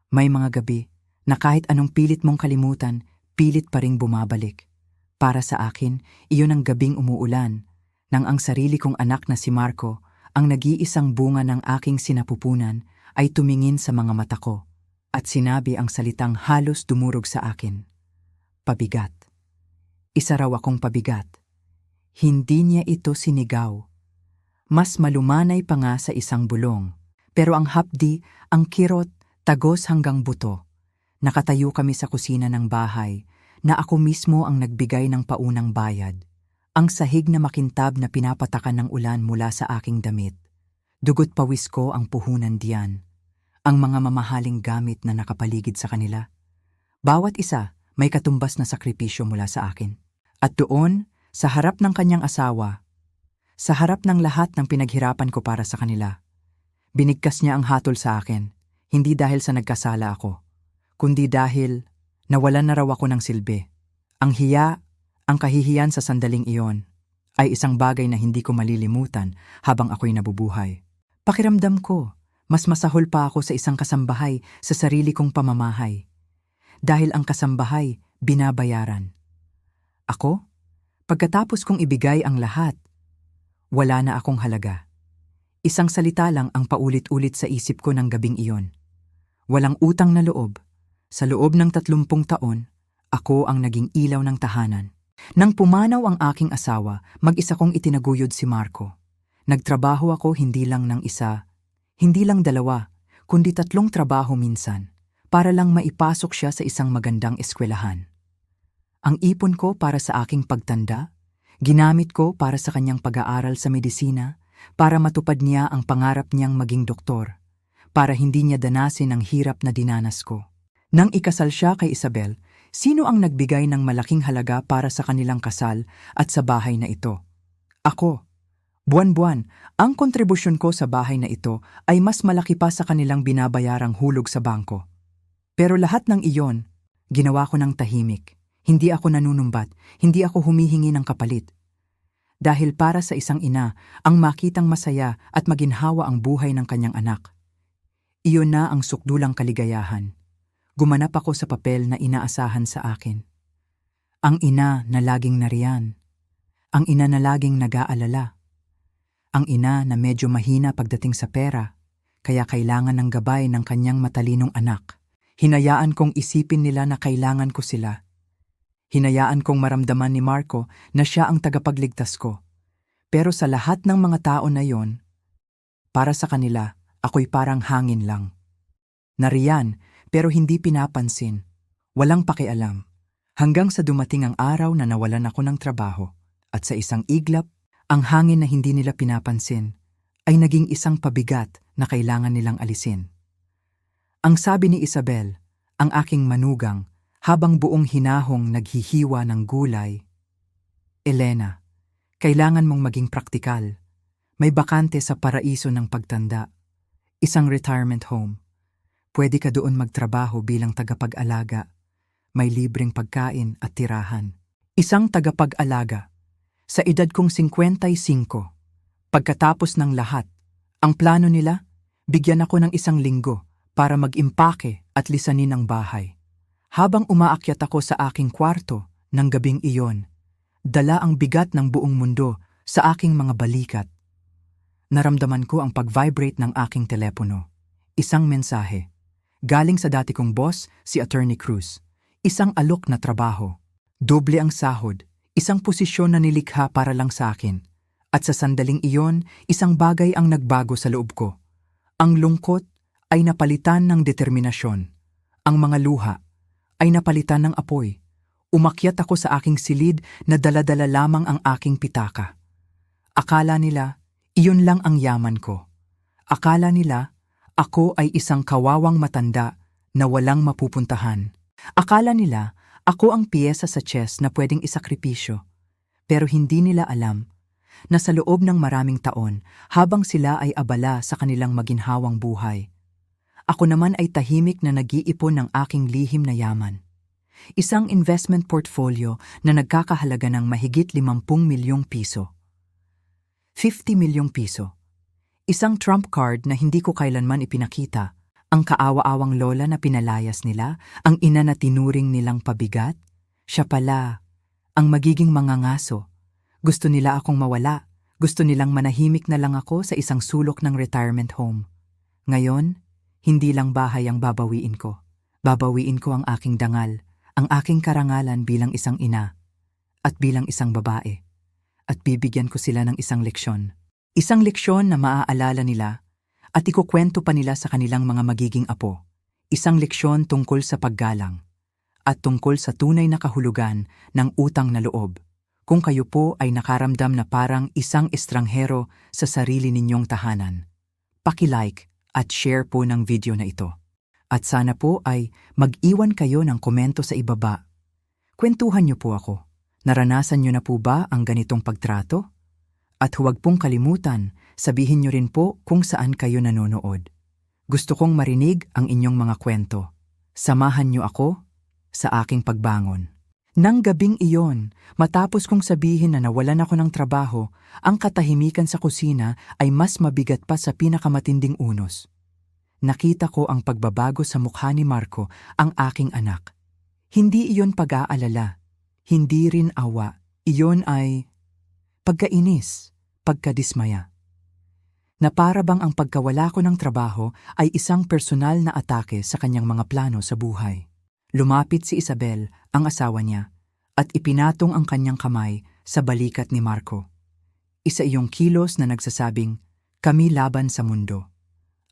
May mga gabi na kahit anong pilit mong kalimutan, pilit pa ring bumabalik. Para sa akin, iyon ang gabing umuulan, nang ang sarili kong anak na si Marco, ang nag-iisang bunga ng aking sinapupunan, ay tumingin sa mga mata ko at sinabi ang salitang halos dumurog sa akin. Pabigat. Isa raw akong pabigat. Hindi niya ito sinigaw. Mas malumanay pa nga sa isang bulong. Pero ang hapdi, ang kirot, tagos hanggang buto. Nakatayo kami sa kusina ng bahay na ako mismo ang nagbigay ng paunang bayad. Ang sahig na makintab na pinapatakan ng ulan mula sa aking damit. Dugot pawis ko ang puhunan diyan. Ang mga mamahaling gamit na nakapaligid sa kanila. Bawat isa may katumbas na sakripisyo mula sa akin. At doon, sa harap ng kanyang asawa, sa harap ng lahat ng pinaghirapan ko para sa kanila, binigkas niya ang hatol sa akin. Hindi dahil sa nagkasala ako, kundi dahil nawalan na raw ako ng silbi. Ang hiya, ang kahihiyan sa sandaling iyon, ay isang bagay na hindi ko malilimutan habang ako'y nabubuhay. Pakiramdam ko, mas masahol pa ako sa isang kasambahay sa sarili kong pamamahay. Dahil ang kasambahay, binabayaran. Ako, pagkatapos kong ibigay ang lahat, wala na akong halaga. Isang salita lang ang paulit-ulit sa isip ko ng gabing iyon. Walang utang na loob. Sa loob ng 30 taon, ako ang naging ilaw ng tahanan. Nang pumanaw ang aking asawa, mag-isa kong itinaguyod si Marco. Nagtrabaho ako hindi lang ng isa, hindi lang 2, kundi 3 trabaho minsan, para lang maipasok siya sa isang magandang eskwelahan. Ang ipon ko para sa aking pagtanda, ginamit ko para sa kanyang pag-aaral sa medisina, para matupad niya ang pangarap niyang maging doktor, para hindi niya danasin ang hirap na dinanas ko. Nang ikasal siya kay Isabel, sino ang nagbigay ng malaking halaga para sa kanilang kasal at sa bahay na ito? Ako. Buwan-buwan, ang kontribusyon ko sa bahay na ito ay mas malaki pa sa kanilang binabayarang hulog sa bangko. Pero lahat ng iyon, ginawa ko ng tahimik. Hindi ako nanunumbat, hindi ako humihingi ng kapalit. Dahil para sa isang ina, ang makitang masaya at maginhawa ang buhay ng kanyang anak. Iyon na ang sukdulang kaligayahan. Gumanap ako sa papel na inaasahan sa akin. Ang ina na laging nariyan. Ang ina na laging nag-aalala. Ang ina na medyo mahina pagdating sa pera, kaya kailangan ng gabay ng kanyang matalinong anak. Hinayaan kong isipin nila na kailangan ko sila. Hinayaan kong maramdaman ni Marco na siya ang tagapagligtas ko. Pero sa lahat ng mga tao na yon, para sa kanila, ako'y parang hangin lang. Nariyan, pero hindi pinapansin. Walang pakialam. Hanggang sa dumating ang araw na nawalan ako ng trabaho. At sa isang iglap, ang hangin na hindi nila pinapansin ay naging isang pabigat na kailangan nilang alisin. Ang sabi ni Isabel, ang aking manugang, habang buong hinahong naghihiwa ng gulay, Elena, kailangan mong maging praktikal. May bakante sa paraiso ng pagtanda. Isang retirement home. Pwede ka doon magtrabaho bilang tagapag-alaga. May libreng pagkain at tirahan. Isang tagapag-alaga. Sa edad kong 55, pagkatapos ng lahat, ang plano nila, bigyan ako ng 1 linggo para mag-impake at lisanin ang bahay. Habang umaakyat ako sa aking kwarto ng gabing iyon, dala ang bigat ng buong mundo sa aking mga balikat. Naramdaman ko ang pag-vibrate ng aking telepono. Isang mensahe. Galing sa dati kong boss, si Attorney Cruz. Isang alok na trabaho. Doble ang sahod. Isang posisyon na nilikha para lang sa akin. At sa sandaling iyon, isang bagay ang nagbago sa loob ko. Ang lungkot ay napalitan ng determinasyon. Ang mga luha ay napalitan ng apoy. Umakyat ako sa aking silid na dala-dala lamang ang aking pitaka. Akala nila, iyon lang ang yaman ko. Akala nila, ako ay isang kawawang matanda na walang mapupuntahan. Akala nila, ako ang piyesa sa chess na pwedeng isakripisyo. Pero hindi nila alam na sa loob ng maraming taon, habang sila ay abala sa kanilang maginhawang buhay, ako naman ay tahimik na nag-iipon ng aking lihim na yaman. Isang investment portfolio na nagkakahalaga ng mahigit 50 milyong piso. 50 milyong piso. Isang trump card na hindi ko kailanman ipinakita Ang kaawa-awang lola na pinalayas nila, ang ina na tinuring nilang pabigat, siya pala ang magiging mangangaso. Gusto nila akong mawala, gusto nilang manahimik na lang ako sa isang sulok ng retirement home. Ngayon, hindi lang bahay ang babawiin ko. Babawiin ko ang aking dangal, ang aking karangalan bilang isang ina at bilang isang babae. At bibigyan ko sila ng isang leksyon. Isang leksyon na maaalala nila at ikukwento pa nila sa kanilang mga magiging apo. Isang leksyon tungkol sa paggalang at tungkol sa tunay na kahulugan ng utang na loob. Kung kayo po ay nakaramdam na parang isang estranghero sa sarili ninyong tahanan, paki-like at share po ng video na ito. At sana po ay mag-iwan kayo ng komento sa ibaba. Kwentuhan niyo po ako. Naranasan niyo na po ba ang ganitong pagtrato? At huwag pong kalimutan, sabihin niyo rin po kung saan kayo nanonood. Gusto kong marinig ang inyong mga kwento. Samahan niyo ako sa aking pagbangon. Nang gabing iyon, matapos kong sabihin na nawalan ako ng trabaho, ang katahimikan sa kusina ay mas mabigat pa sa pinakamatinding unos. Nakita ko ang pagbabago sa mukha ni Marco, ang aking anak. Hindi iyon pag-aalala, hindi rin awa, iyon ay pagkainis, pagkadismaya. Na para bang ang pagkawala ko ng trabaho ay isang personal na atake sa kanyang mga plano sa buhay. Lumapit si Isabel, ang asawa niya, at ipinatong ang kanyang kamay sa balikat ni Marco. Isa iyong kilos na nagsasabing, kami laban sa mundo.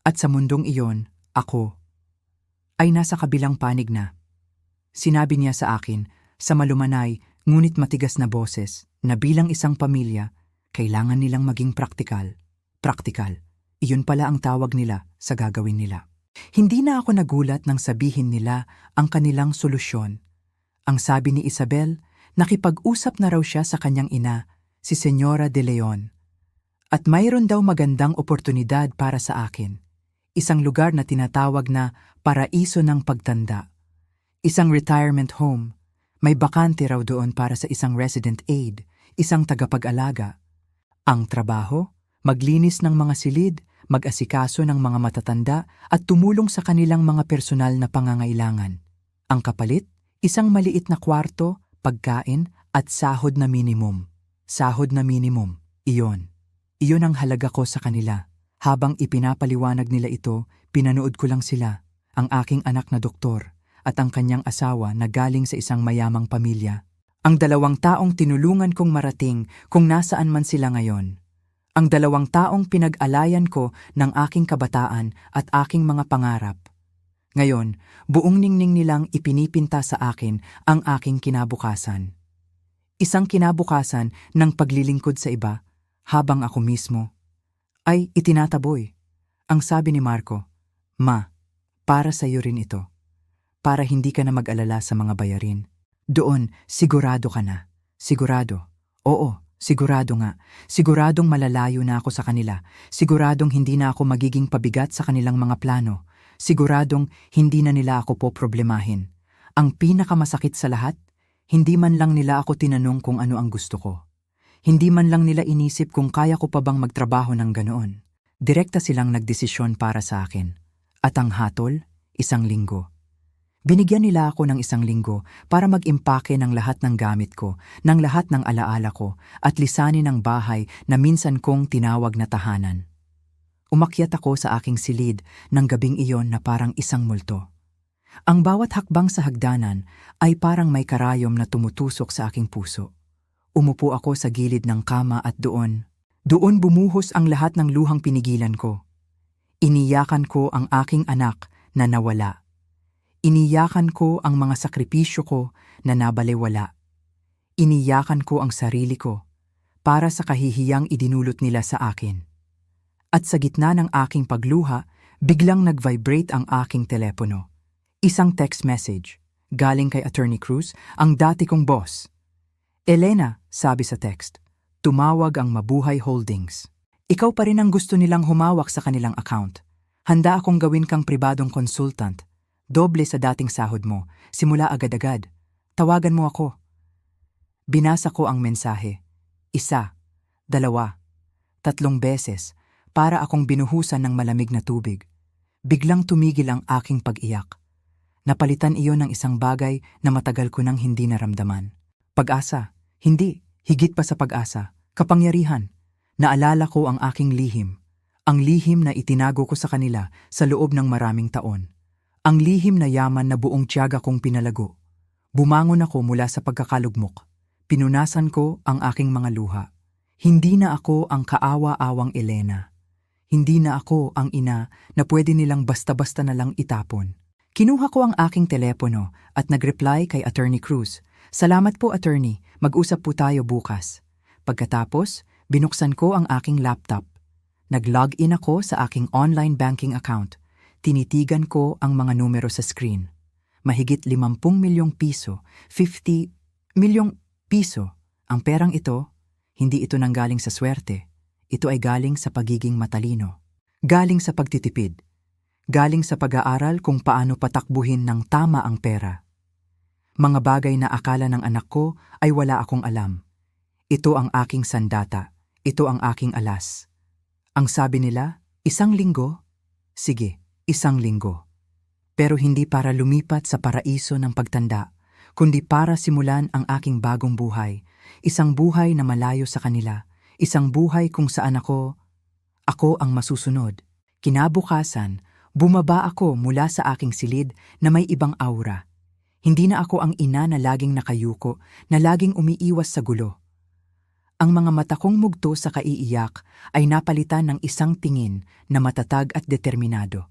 At sa mundong iyon, ako ay nasa kabilang panig na. Sinabi niya sa akin, sa malumanay ngunit matigas na boses, na bilang isang pamilya, kailangan nilang maging praktikal. Praktikal. Iyon pala ang tawag nila sa gagawin nila. Hindi na ako nagulat nang sabihin nila ang kanilang solusyon. Ang sabi ni Isabel, nakipag-usap na raw siya sa kanyang ina, si Señora De Leon. At mayroon daw magandang oportunidad para sa akin. Isang lugar na tinatawag na paraiso ng pagtanda. Isang retirement home. May bakante raw doon para sa isang resident aide, isang tagapag-alaga. Ang trabaho, maglinis ng mga silid, mag-asikaso ng mga matatanda at tumulong sa kanilang mga personal na pangangailangan. Ang kapalit, isang maliit na kwarto, pagkain at sahod na minimum. Sahod na minimum, iyon. Iyon ang halaga ko sa kanila. Habang ipinapaliwanag nila ito, pinanood ko lang sila, ang aking anak na doktor at ang kanyang asawa na galing sa isang mayamang pamilya. Ang dalawang taong tinulungan kong marating kung nasaan man sila ngayon. Ang dalawang taong pinag-alayan ko ng aking kabataan at aking mga pangarap. Ngayon, buong ningning nilang ipinipinta sa akin ang aking kinabukasan. Isang kinabukasan ng paglilingkod sa iba, habang ako mismo ay itinataboy. Ang sabi ni Marco, Ma, para sa iyo rin ito. Para hindi ka na mag-alala sa mga bayarin. Doon, sigurado ka na. Sigurado. Oo, sigurado nga. Siguradong malalayo na ako sa kanila. Siguradong hindi na ako magiging pabigat sa kanilang mga plano. Siguradong hindi na nila ako poproblemahin. Ang pinakamasakit sa lahat, hindi man lang nila ako tinanong kung ano ang gusto ko. Hindi man lang nila inisip kung kaya ko pa bang magtrabaho ng ganoon. Direkta silang nagdesisyon para sa akin. At ang hatol, 1 linggo. Binigyan nila ako ng 1 linggo para mag-impake ng lahat ng gamit ko, ng lahat ng alaala ko, at lisanin ang bahay na minsan kong tinawag na tahanan. Umakyat ako sa aking silid ng gabing iyon na parang isang multo. Ang bawat hakbang sa hagdanan ay parang may karayom na tumutusok sa aking puso. Umupo ako sa gilid ng kama at doon bumuhos ang lahat ng luhang pinigilan ko. Iniyakan ko ang aking anak na nawala. Iniyakan ko ang mga sakripisyo ko na nabalewala. Iniyakan ko ang sarili ko para sa kahihiyang idinulot nila sa akin. At sa gitna ng aking pagluha, biglang nag-vibrate ang aking telepono. Isang text message, galing kay Attorney Cruz, ang dati kong boss. Elena, sabi sa text, tumawag ang Mabuhay Holdings. Ikaw pa rin ang gusto nilang humawak sa kanilang account. Handa akong gawin kang pribadong consultant. Doble sa dating sahod mo, simula agad-agad. Tawagan mo ako. Binasa ko ang mensahe. 1, 2, 3 beses, para akong binuhusan ng malamig na tubig. Biglang tumigil ang aking pag-iyak. Napalitan iyon ng isang bagay na matagal ko nang hindi naramdaman. Pag-asa. Hindi, higit pa sa pag-asa. Kapangyarihan. Naalala ko ang aking lihim. Ang lihim na itinago ko sa kanila sa loob ng maraming taon. Ang lihim na yaman na buong tiyaga kong pinalago. Bumangon ako mula sa pagkakalugmok. Pinunasan ko ang aking mga luha. Hindi na ako ang kaawa-awang Elena. Hindi na ako ang ina na pwede nilang basta-basta na lang itapon. Kinuha ko ang aking telepono at nag-reply kay Attorney Cruz. Salamat po, Attorney. Mag-usap po tayo bukas. Pagkatapos, binuksan ko ang aking laptop. Nag-login ako sa aking online banking account. Tinitigan ko ang mga numero sa screen. Mahigit 50 milyong piso, 50 milyong piso. Ang perang ito, hindi ito nanggaling sa swerte. Ito ay galing sa pagiging matalino. Galing sa pagtitipid. Galing sa pag-aaral kung paano patakbuhin ng tama ang pera. Mga bagay na akala ng anak ko ay wala akong alam. Ito ang aking sandata. Ito ang aking alas. Ang sabi nila, 1 linggo? Sige, 1 linggo. Pero hindi para lumipat sa paraiso ng pagtanda, kundi para simulan ang aking bagong buhay. Isang buhay na malayo sa kanila. Isang buhay kung saan ako ang masusunod. Kinabukasan, bumaba ako mula sa aking silid na may ibang aura. Hindi na ako ang ina na laging nakayuko, na laging umiiwas sa gulo. Ang mga mata kong mugto sa kaiiyak ay napalitan ng isang tingin na matatag at determinado.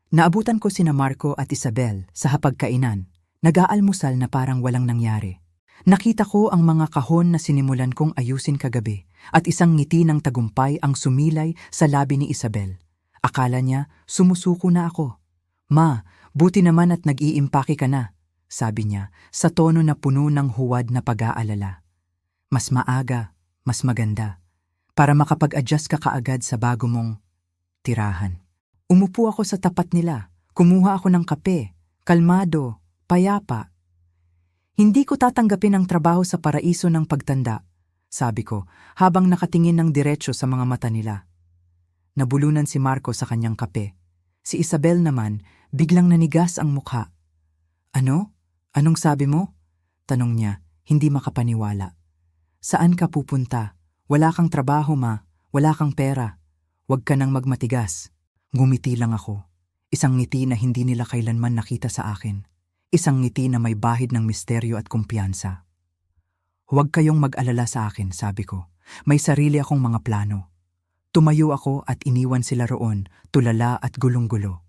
Naabutan ko sina Marco at Isabel sa hapagkainan, nag-aalmusal na parang walang nangyari. Nakita ko ang mga kahon na sinimulan kong ayusin kagabi at isang ngiti ng tagumpay ang sumilay sa labi ni Isabel. Akala niya, sumusuko na ako. Ma, buti naman at nag-iimpake ka na, sabi niya sa tono na puno ng huwad na pag-aalala. Mas maaga, mas maganda, para makapag-adjust ka kaagad sa bago mong tirahan. Umupo ako sa tapat nila, kumuha ako ng kape, kalmado, payapa. Hindi ko tatanggapin ang trabaho sa paraiso ng pagtanda, sabi ko habang nakatingin ng diretso sa mga mata nila. Nabulunan si Marco sa kanyang kape. Si Isabel naman biglang nanigas ang mukha. Ano? Anong sabi mo? Tanong niya, hindi makapaniwala. Saan ka pupunta? Wala kang trabaho, ma. Wala kang pera. Huwag ka nang magmatigas. Ngumiti lang ako. Isang ngiti na hindi nila kailanman nakita sa akin. Isang ngiti na may bahid ng misteryo at kumpiyansa. Huwag kayong mag-alala sa akin, sabi ko. May sarili akong mga plano. Tumayo ako at iniwan sila roon, tulala at gulong-gulo.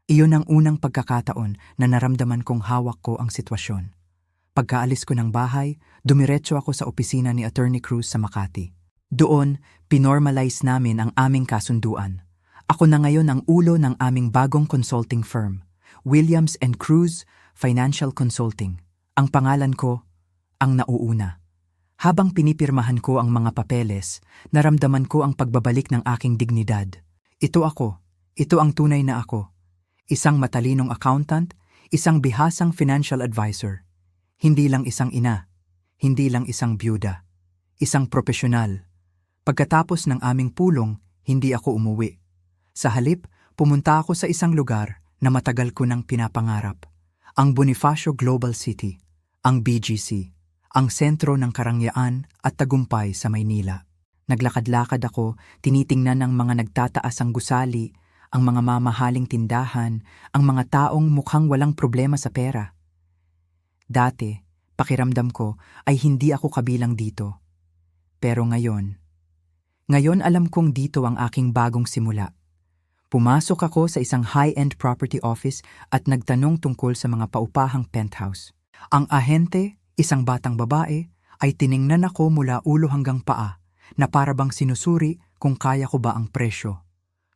Iyon ang unang pagkakataon na naramdaman kong hawak ko ang sitwasyon. Pagkaalis ko ng bahay, dumiretso ako sa opisina ni Attorney Cruz sa Makati. Doon, pinormalize namin ang aming kasunduan. Ako na ngayon ang ulo ng aming bagong consulting firm, Williams & Cruz Financial Consulting. Ang pangalan ko, ang nauuna. Habang pinipirmahan ko ang mga papeles, naramdaman ko ang pagbabalik ng aking dignidad. Ito ako. Ito ang tunay na ako. Isang matalinong accountant, isang bihasang financial advisor. Hindi lang isang ina. Hindi lang isang byuda. Isang profesional. Pagkatapos ng aming pulong, hindi ako umuwi. Sa halip, pumunta ako sa isang lugar na matagal ko nang pinapangarap. Ang Bonifacio Global City, ang BGC, ang sentro ng karangyaan at tagumpay sa Maynila. Naglakad-lakad ako, tinitingnan ang mga nagtataas ang gusali, ang mga mamahaling tindahan, ang mga taong mukhang walang problema sa pera. Dati, pakiramdam ko ay hindi ako kabilang dito. Pero ngayon alam kong dito ang aking bagong simula. Pumasok ako sa isang high-end property office at nagtanong tungkol sa mga paupahang penthouse. Ang ahente, isang batang babae, ay tiningnan ako mula ulo hanggang paa na parabang sinusuri kung kaya ko ba ang presyo.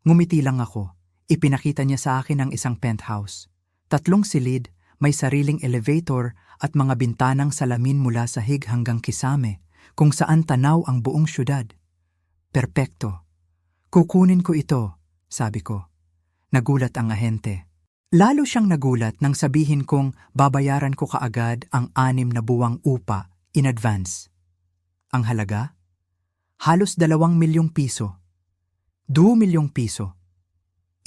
Ngumiti lang ako. Ipinakita niya sa akin ang isang penthouse. 3 silid, may sariling elevator at mga bintanang salamin mula sahig hanggang kisame kung saan tanaw ang buong syudad. Perpekto. Kukunin ko ito, sabi ko. Nagulat ang ahente. Lalo siyang nagulat nang sabihin kong babayaran ko kaagad ang 6 na buwang upa in advance. Ang halaga? Halos 2 milyong piso. 2 milyong piso.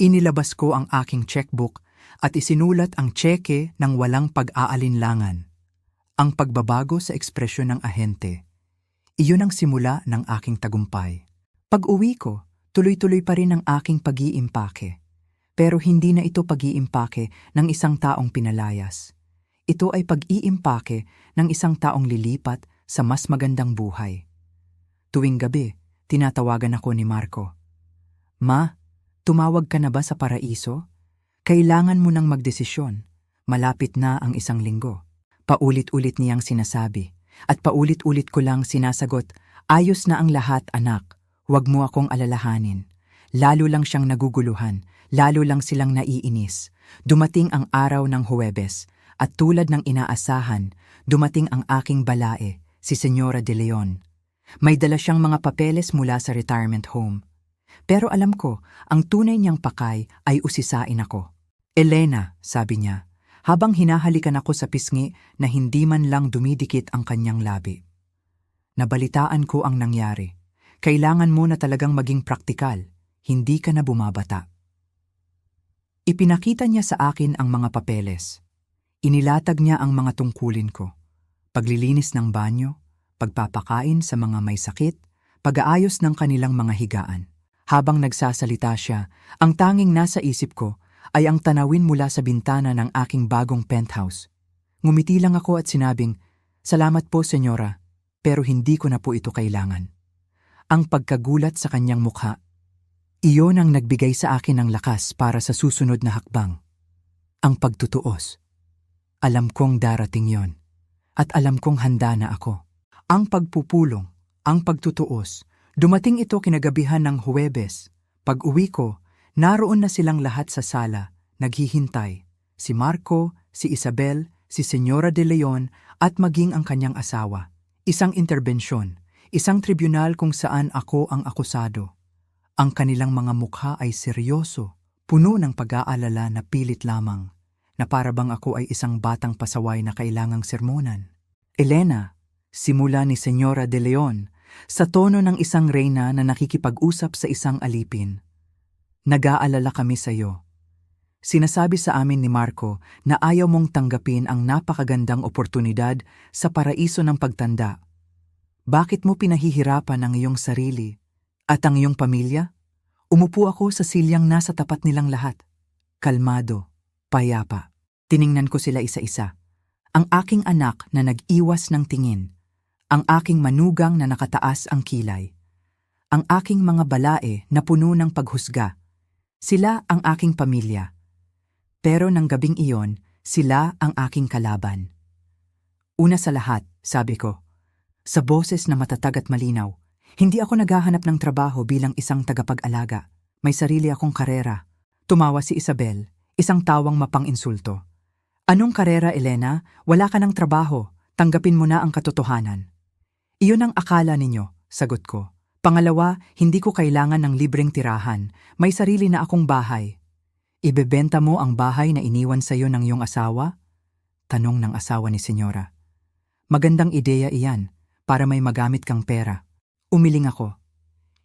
Inilabas ko ang aking checkbook at isinulat ang tseke ng walang pag-aalinlangan. Ang pagbabago sa ekspresyon ng ahente. Iyon ang simula ng aking tagumpay. Pag-uwi ko, tuloy-tuloy pa rin ang aking pag-iimpake. Pero hindi na ito pag-iimpake ng isang taong pinalayas. Ito ay pag-iimpake ng isang taong lilipat sa mas magandang buhay. Tuwing gabi, tinatawagan ako ni Marco. Ma, tumawag ka na ba sa paraiso? Kailangan mo nang magdesisyon. Malapit na ang 1 linggo. Paulit-ulit niyang sinasabi. At paulit-ulit ko lang sinasagot, ayos na ang lahat, anak. Huwag mo akong alalahanin. Lalo lang siyang naguguluhan. Lalo lang silang naiinis. Dumating ang araw ng Huwebes. At tulad ng inaasahan, dumating ang aking balae, si Señora De Leon. May dala siyang mga papeles mula sa retirement home. Pero alam ko, ang tunay niyang pakay ay usisain ako. Elena, sabi niya, habang hinahalikan ako sa pisngi na hindi man lang dumidikit ang kanyang labi. Nabalitaan ko ang nangyari. Kailangan mo na talagang maging praktikal, hindi ka na bumabata. Ipinakita niya sa akin ang mga papeles. Inilatag niya ang mga tungkulin ko. Paglilinis ng banyo, pagpapakain sa mga may sakit, pag-aayos ng kanilang mga higaan. Habang nagsasalita siya, ang tanging nasa isip ko ay ang tanawin mula sa bintana ng aking bagong penthouse. Ngumiti lang ako at sinabing, "Salamat po, senyora, pero hindi ko na po ito kailangan." Ang pagkagulat sa kanyang mukha, iyon ang nagbigay sa akin ng lakas para sa susunod na hakbang. Ang pagtutuos. Alam kong darating yon. At alam kong handa na ako. Ang pagpupulong, ang pagtutuos. Dumating ito kinagabihan ng Huwebes. Pag-uwi ko, naroon na silang lahat sa sala, naghihintay. Si Marco, si Isabel, si Señora De Leon at maging ang kanyang asawa. Isang interbensyon, isang tribunal kung saan ako ang akusado. Ang kanilang mga mukha ay seryoso, puno ng pag-aalala na pilit lamang, na parabang ako ay isang batang pasaway na kailangang sermonan. Elena, simula ni Señora De Leon, sa tono ng isang reyna na nakikipag-usap sa isang alipin. Nag-aalala kami sa iyo. Sinasabi sa amin ni Marco na ayaw mong tanggapin ang napakagandang oportunidad sa paraiso ng pagtanda. Bakit mo pinahihirapan ang iyong sarili at ang iyong pamilya? Umupo ako sa silyang nasa tapat nilang lahat. Kalmado, payapa. Tiningnan ko sila isa-isa. Ang aking anak na nag-iwas ng tingin. Ang aking manugang na nakataas ang kilay. Ang aking mga balae na puno ng paghusga. Sila ang aking pamilya. Pero nang gabing iyon, sila ang aking kalaban. Una sa lahat, sabi ko, sa boses na matatag at malinaw, hindi ako naghahanap ng trabaho bilang isang tagapag-alaga. May sarili akong karera. Tumawa si Isabel, isang tawang mapang-insulto. Anong karera, Elena? Wala ka ng trabaho. Tanggapin mo na ang katotohanan. Iyon ang akala ninyo, sagot ko. Pangalawa, hindi ko kailangan ng libreng tirahan. May sarili na akong bahay. Ibebenta mo ang bahay na iniwan sa iyo ng iyong asawa? Tanong ng asawa ni Senyora. Magandang ideya iyan, para may magamit kang pera. Umiling ako.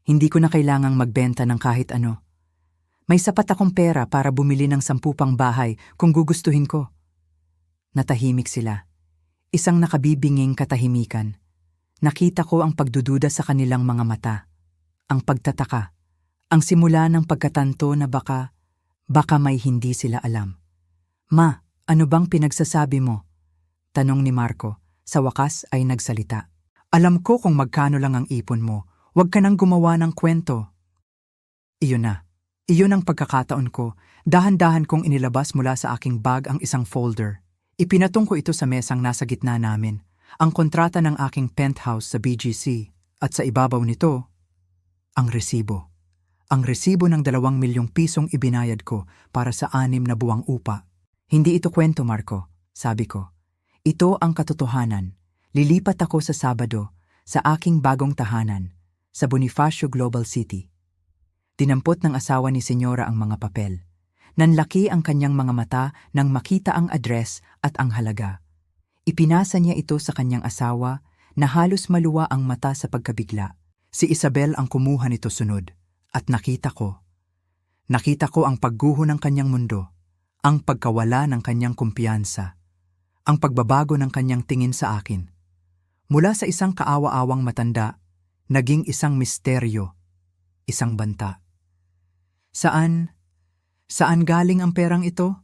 Hindi ko na kailangang magbenta ng kahit ano. May sapat akong pera para bumili ng 10 pang bahay kung gugustuhin ko. Natahimik sila. Isang nakabibinging katahimikan. Nakita ko ang pagdududa sa kanilang mga mata. Ang pagtataka. Ang simula ng pagkatanto na baka may hindi sila alam. Ma, ano bang pinagsasabi mo? Tanong ni Marco. Sa wakas ay nagsalita. Alam ko kung magkano lang ang ipon mo. Huwag ka nang gumawa ng kwento. Iyon na. Iyon ang pagkakataon ko. Dahan-dahan kong inilabas mula sa aking bag ang isang folder. Ipinatong ko ito sa mesang nasa gitna namin. Ang kontrata ng aking penthouse sa BGC at sa ibabaw nito, ang resibo. Ang resibo ng 2 milyong pisong ibinayad ko para sa 6 na buwang upa. Hindi ito kwento, Marco, sabi ko. Ito ang katotohanan. Lilipat ako sa Sabado sa aking bagong tahanan sa Bonifacio Global City. Dinampot ng asawa ni Senyora ang mga papel. Nanlaki ang kanyang mga mata nang makita ang address at ang halaga. Ipinasa niya ito sa kanyang asawa na halos maluwa ang mata sa pagkabigla. Si Isabel ang kumuha nito sunod at nakita ko. Nakita ko ang pagguho ng kanyang mundo, ang pagkawala ng kanyang kumpiyansa, ang pagbabago ng kanyang tingin sa akin. Mula sa isang kaawa-awang matanda, naging isang misteryo, isang banta. Saan galing ang perang ito?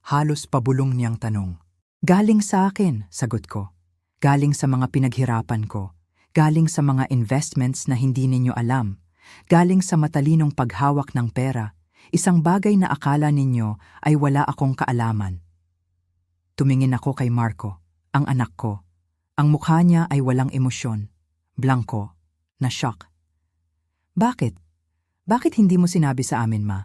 Halos pabulong niyang tanong. Galing sa akin, sagot ko. Galing sa mga pinaghirapan ko. Galing sa mga investments na hindi ninyo alam. Galing sa matalinong paghawak ng pera, isang bagay na akala ninyo ay wala akong kaalaman. Tumingin ako kay Marco, ang anak ko. Ang mukha niya ay walang emosyon, blanko, na shock. Bakit? Bakit hindi mo sinabi sa amin, Ma?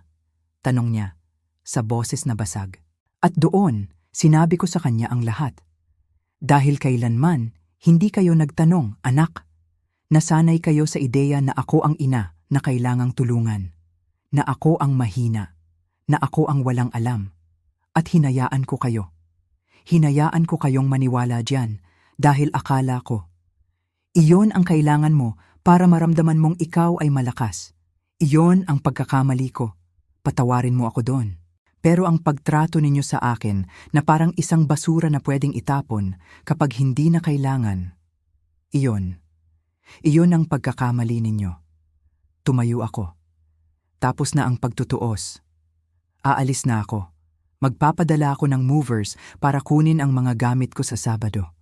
Tanong niya, sa boses na basag. At doon, sinabi ko sa kanya ang lahat. Dahil kailanman, hindi kayo nagtanong, anak. Nasanay kayo sa ideya na ako ang ina na kailangang tulungan. Na ako ang mahina. Na ako ang walang alam. At hinayaan ko kayo. Hinayaan ko kayong maniwala diyan dahil akala ko. Iyon ang kailangan mo para maramdaman mong ikaw ay malakas. Iyon ang pagkakamali ko. Patawarin mo ako doon. Pero ang pagtrato ninyo sa akin na parang isang basura na pwedeng itapon kapag hindi na kailangan. Iyon ang pagkakamali ninyo. Tumayo ako. Tapos na ang pagtutuos. Aalis na ako. Magpapadala ako ng movers para kunin ang mga gamit ko sa Sabado.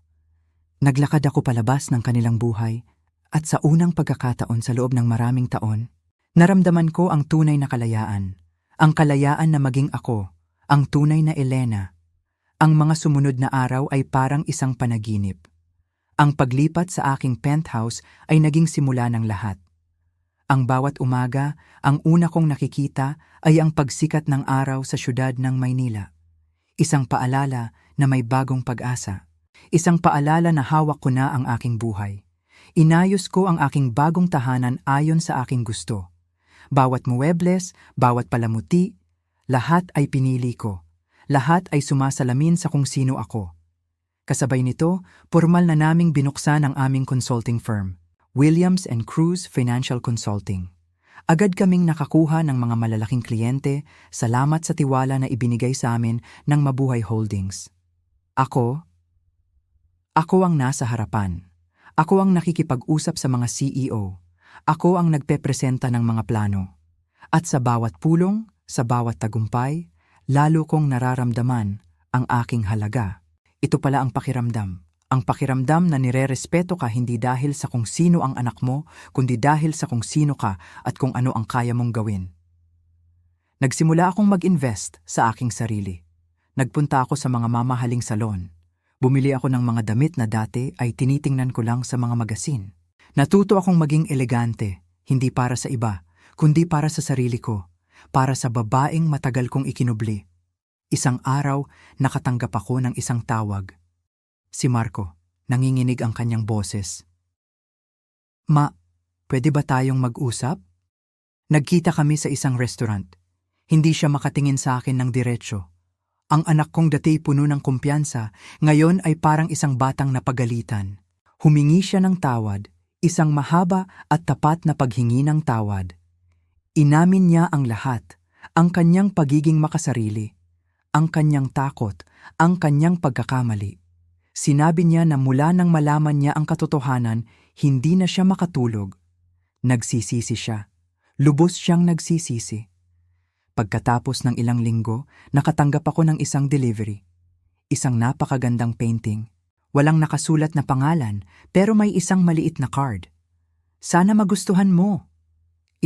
Naglakad ako palabas ng kanilang buhay at sa unang pagkakataon sa loob ng maraming taon, naramdaman ko ang tunay na kalayaan. Ang kalayaan na maging ako, ang tunay na Elena. Ang mga sumunod na araw ay parang isang panaginip. Ang paglipat sa aking penthouse ay naging simula ng lahat. Ang bawat umaga, ang una kong nakikita ay ang pagsikat ng araw sa syudad ng Maynila. Isang paalala na may bagong pag-asa. Isang paalala na hawak ko na ang aking buhay. Inayos ko ang aking bagong tahanan ayon sa aking gusto. Bawat muebles, bawat palamuti, lahat ay pinili ko. Lahat ay sumasalamin sa kung sino ako. Kasabay nito, formal na naming binuksan ang aming consulting firm, Williams & Cruz Financial Consulting. Agad kaming nakakuha ng mga malalaking kliyente, salamat sa tiwala na ibinigay sa amin ng Mabuhay Holdings. Ako ang nasa harapan. Ako ang nakikipag-usap sa mga CEO. Ako ang nagpepresenta ng mga plano. At sa bawat pulong, sa bawat tagumpay, lalo kong nararamdaman ang aking halaga. Ito pala ang pakiramdam. Ang pakiramdam na nirerespeto ka hindi dahil sa kung sino ang anak mo, kundi dahil sa kung sino ka at kung ano ang kaya mong gawin. Nagsimula akong mag-invest sa aking sarili. Nagpunta ako sa mga mamahaling salon. Bumili ako ng mga damit na dati ay tinitingnan ko lang sa mga magasin. Natuto akong maging elegante, hindi para sa iba, kundi para sa sarili ko, para sa babaeng matagal kong ikinubli. Isang araw, nakatanggap ako ng isang tawag. Si Marco, nanginginig ang kanyang boses. Ma, pwede ba tayong mag-usap? Nagkita kami sa isang restaurant. Hindi siya makatingin sa akin ng diretsyo. Ang anak kong dati puno ng kumpiyansa, ngayon ay parang isang batang napagalitan. Humingi siya ng tawad, isang mahaba at tapat na paghingi ng tawad. Inamin niya ang lahat, ang kanyang pagiging makasarili, ang kanyang takot, ang kanyang pagkakamali. Sinabi niya na mula nang malaman niya ang katotohanan, hindi na siya makatulog. Nagsisisi siya. Lubos siyang nagsisisi. Pagkatapos ng ilang linggo, nakatanggap ako ng isang delivery. Isang napakagandang painting. Walang nakasulat na pangalan, pero may isang maliit na card. Sana magustuhan mo.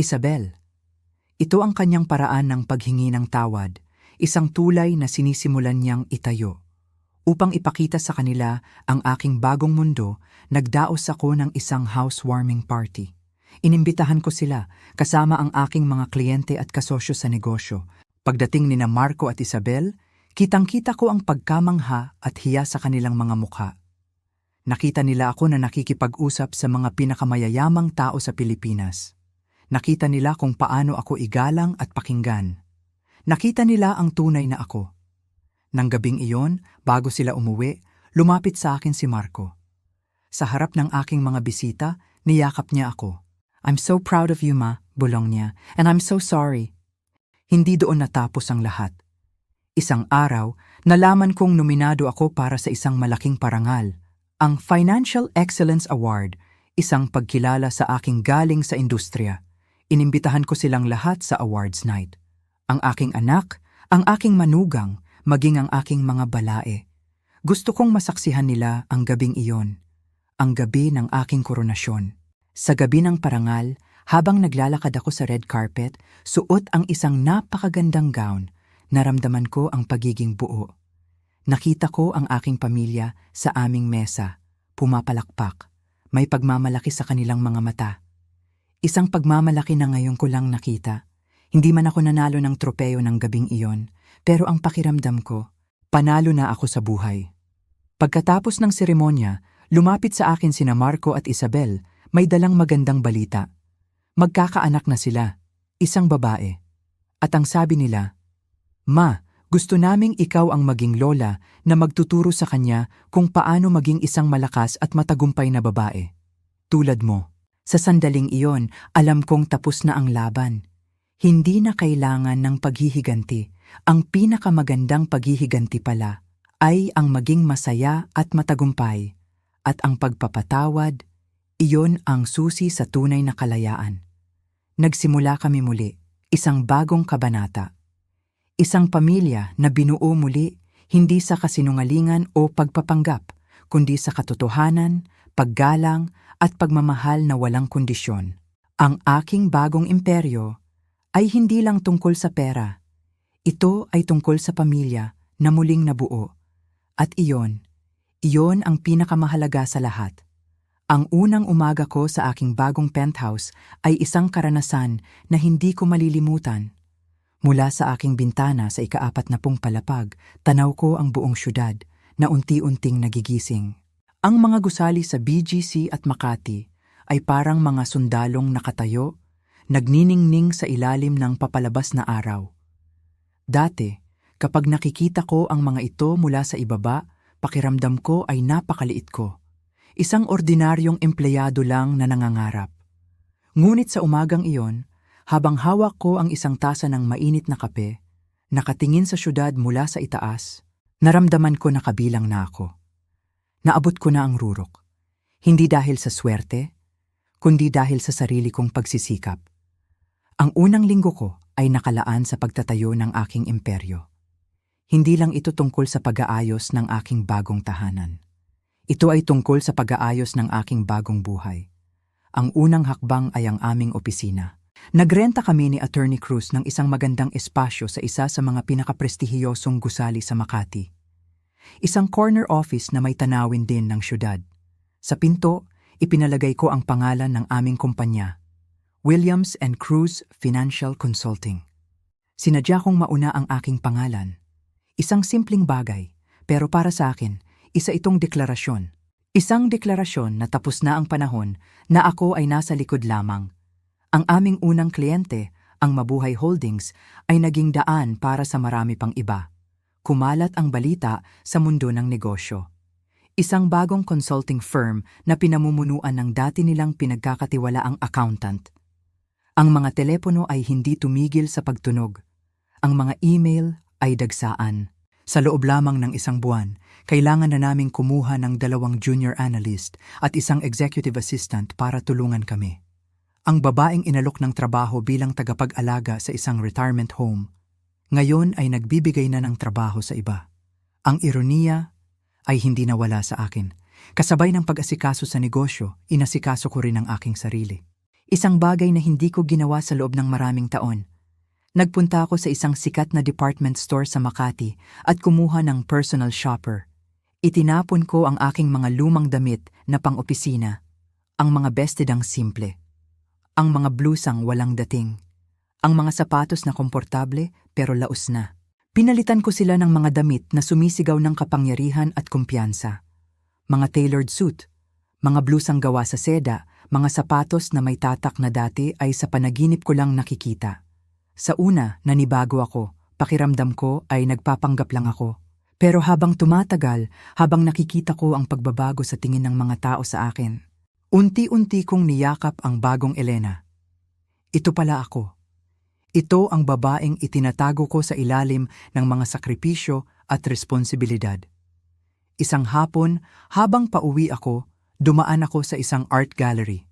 Isabel. Ito ang kanyang paraan ng paghingi ng tawad, isang tulay na sinisimulan niyang itayo. Upang ipakita sa kanila ang aking bagong mundo, nagdaos ako ng isang housewarming party. Inimbitahan ko sila, kasama ang aking mga kliyente at kasosyo sa negosyo. Pagdating nina Marco at Isabel, kitang-kita ko ang pagkamangha at hiya sa kanilang mga mukha. Nakita nila ako na nakikipag-usap sa mga pinakamayayamang tao sa Pilipinas. Nakita nila kung paano ako igalang at pakinggan. Nakita nila ang tunay na ako. Nang gabing iyon, bago sila umuwi, lumapit sa akin si Marco. Sa harap ng aking mga bisita, niyakap niya ako. I'm so proud of you, Ma, bulong niya, and I'm so sorry. Hindi doon natapos ang lahat. Isang araw, nalaman kong nominado ako para sa isang malaking parangal, ang Financial Excellence Award, isang pagkilala sa aking galing sa industriya. Inimbitahan ko silang lahat sa awards night. Ang aking anak, ang aking manugang, maging ang aking mga balae. Gusto kong masaksihan nila ang gabing iyon, ang gabi ng aking koronasyon. Sa gabi ng parangal, habang naglalakad ako sa red carpet, suot ang isang napakagandang gown, naramdaman ko ang pagiging buo. Nakita ko ang aking pamilya sa aming mesa, pumapalakpak, may pagmamalaki sa kanilang mga mata. Isang pagmamalaki na ngayon ko lang nakita. Hindi man ako nanalo ng tropeyo ng gabing iyon, pero ang pakiramdam ko, panalo na ako sa buhay. Pagkatapos ng seremonya, lumapit sa akin sina Marco at Isabel, may dalang magandang balita. Magkakaanak na sila, isang babae. At ang sabi nila, "Ma, gusto naming ikaw ang maging lola na magtuturo sa kanya kung paano maging isang malakas at matagumpay na babae. Tulad mo." Sa sandaling iyon, alam kong tapos na ang laban. Hindi na kailangan ng paghihiganti. Ang pinakamagandang paghihiganti pala ay ang maging masaya at matagumpay. At ang pagpapatawad, iyon ang susi sa tunay na kalayaan. Nagsimula kami muli, isang bagong kabanata. Isang pamilya na binuo muli, hindi sa kasinungalingan o pagpapanggap, kundi sa katotohanan, paggalang, at pagmamahal na walang kondisyon. Ang aking bagong imperyo ay hindi lang tungkol sa pera. Ito ay tungkol sa pamilya na muling nabuo. At iyon ang pinakamahalaga sa lahat. Ang unang umaga ko sa aking bagong penthouse ay isang karanasan na hindi ko malilimutan. Mula sa aking bintana sa ika-40 palapag, tanaw ko ang buong syudad na unti-unting nagigising. Ang mga gusali sa BGC at Makati ay parang mga sundalong nakatayo, nagniningning sa ilalim ng papalabas na araw. Dati, kapag nakikita ko ang mga ito mula sa ibaba, pakiramdam ko ay napakaliit ko. Isang ordinaryong empleyado lang na nangangarap. Ngunit sa umagang iyon, habang hawak ko ang isang tasa ng mainit na kape, nakatingin sa syudad mula sa itaas, naramdaman ko na kabilang na ako. Naabot ko na ang rurok. Hindi dahil sa swerte, kundi dahil sa sarili kong pagsisikap. Ang unang linggo ko ay nakalaan sa pagtatayo ng aking imperyo. Hindi lang ito tungkol sa pag-aayos ng aking bagong tahanan. Ito ay tungkol sa pag-aayos ng aking bagong buhay. Ang unang hakbang ay ang aming opisina. Nagrenta kami ni Attorney Cruz ng isang magandang espasyo sa isa sa mga pinakaprestihiyosong gusali sa Makati. Isang corner office na may tanawin din ng syudad. Sa pinto, ipinalagay ko ang pangalan ng aming kumpanya, Williams & Cruz Financial Consulting. Sinadya kong mauna ang aking pangalan. Isang simpleng bagay, pero para sa akin, isa itong deklarasyon. Isang deklarasyon na tapos na ang panahon na ako ay nasa likod lamang. Ang aming unang kliyente, ang Mabuhay Holdings, ay naging daan para sa marami pang iba. Kumalat ang balita sa mundo ng negosyo. Isang bagong consulting firm na pinamumunuan ng dati nilang pinagkakatiwalaang accountant. Ang mga telepono ay hindi tumigil sa pagtunog. Ang mga email ay dagsaan. Sa loob lamang ng isang buwan, kailangan na naming kumuha ng 2 junior analyst at isang executive assistant para tulungan kami. Ang babaeng inalok ng trabaho bilang tagapag-alaga sa isang retirement home, ngayon ay nagbibigay na ng trabaho sa iba. Ang ironiya ay hindi nawala sa akin. Kasabay ng pag-asikaso sa negosyo, inasikaso ko rin ang aking sarili. Isang bagay na hindi ko ginawa sa loob ng maraming taon. Nagpunta ako sa isang sikat na department store sa Makati at kumuha ng personal shopper. Itinapon ko ang aking mga lumang damit na pang-opisina, ang mga bestedang simple, ang mga blusang walang dating, ang mga sapatos na komportable pero laos na. Pinalitan ko sila ng mga damit na sumisigaw ng kapangyarihan at kumpiyansa. Mga tailored suit, mga blusang gawa sa seda, mga sapatos na may tatak na dati ay sa panaginip ko lang nakikita. Sa una, nanibago ako, pakiramdam ko ay nagpapanggap lang ako. Pero habang tumatagal, habang nakikita ko ang pagbabago sa tingin ng mga tao sa akin, unti-unti kong niyakap ang bagong Elena. Ito pala ako. Ito ang babaeng itinatago ko sa ilalim ng mga sakripisyo at responsibilidad. Isang hapon, habang pauwi ako, dumaan ako sa isang art gallery.